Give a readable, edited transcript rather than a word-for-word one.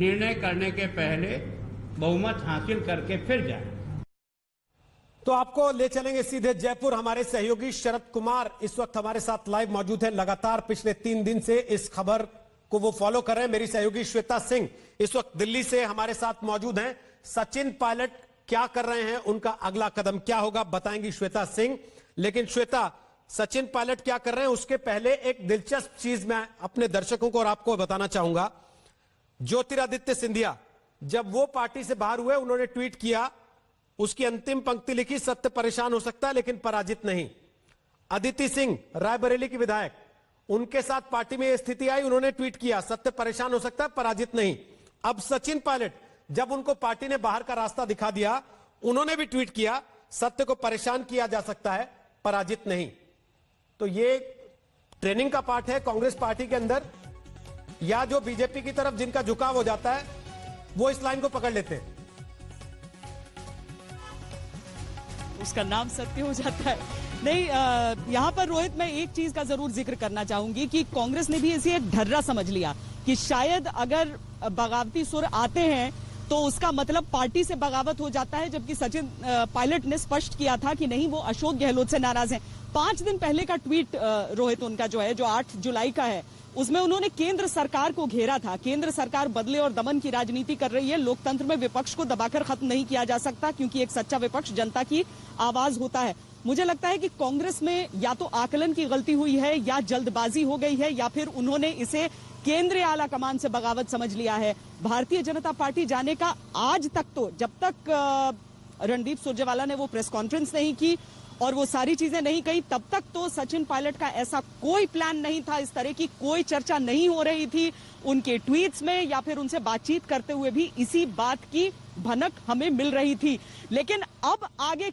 निर्णय करने के पहले बहुमत हासिल करके फिर जाए। तो आपको ले चलेंगे सीधे जयपुर। हमारे सहयोगी शरद कुमार इस वक्त हमारे साथ लाइव मौजूद हैं। लगातार पिछले 3 दिन से इस खबर को वो फॉलो कर रहे हैं। मेरी सहयोगी श्वेता सिंह इस वक्त दिल्ली से हमारे साथ मौजूद हैं। सचिन पायलट क्या कर रहे हैं, उनका अगला कदम क्या होगा, बताएंगी श्वेता सिंह। लेकिन श्वेता, सचिन पायलट क्या कर रहे हैं उसके पहले एक दिलचस्प चीज मैं अपने दर्शकों को और आपको बताना चाहूंगा। ज्योतिरादित्य सिंधिया जब वो पार्टी से बाहर हुए, उन्होंने ट्वीट किया, उसकी अंतिम पंक्ति लिखी, सत्य परेशान हो सकता है लेकिन पराजित नहीं। अदिति सिंह रायबरेली की विधायक, उनके साथ पार्टी में यह स्थिति आई, उन्होंने ट्वीट किया, सत्य परेशान हो सकता है पराजित नहीं। अब सचिन पायलट जब उनको पार्टी ने बाहर का रास्ता दिखा दिया, उन्होंने भी ट्वीट किया, सत्य को परेशान किया जा सकता है पराजित नहीं। तो ये ट्रेनिंग का पार्ट है कांग्रेस पार्टी के अंदर, या जो बीजेपी की तरफ जिनका झुकाव हो जाता है वो इस लाइन को पकड़ लेते हैं, उसका नाम सत्य हो जाता है। नहीं, यहाँ पर रोहित मैं एक चीज का जरूर जिक्र करना चाहूंगी कि कांग्रेस ने भी इसे एक ढर्रा समझ लिया कि शायद अगर बगावती सुर आते हैं तो उसका मतलब पार्टी से बगावत हो जाता है, जबकि सचिन पायलट ने स्पष्ट किया था कि नहीं, वो अशोक गहलोत से नाराज हैं। 5 दिन पहले का ट्वीट रोहित उनका जो है, जो 8 जुलाई का है, उसमें उन्होंने केंद्र सरकार को घेरा था। केंद्र सरकार बदले और दमन की राजनीति कर रही है, लोकतंत्र में विपक्ष को दबाकर खत्म नहीं किया जा सकता, क्योंकि एक सच्चा विपक्ष जनता की आवाज होता है। मुझे लगता है कि कांग्रेस में या तो आकलन की गलती हुई है, या जल्दबाजी हो गई है, या फिर उन्होंने इसे केंद्रीय आला कमान से बगावत समझ लिया है। भारतीय जनता पार्टी जाने का आज तक, तो जब तक रणदीप सुरजेवाला ने वो प्रेस कॉन्फ्रेंस नहीं की और वो सारी चीजें नहीं कही, तब तक तो सचिन पायलट का ऐसा कोई प्लान नहीं था, इस तरह की कोई चर्चा नहीं हो रही थी उनके ट्वीट्स में, या फिर उनसे बातचीत करते हुए भी इसी बात की भनक हमें मिल रही थी। लेकिन अब आगे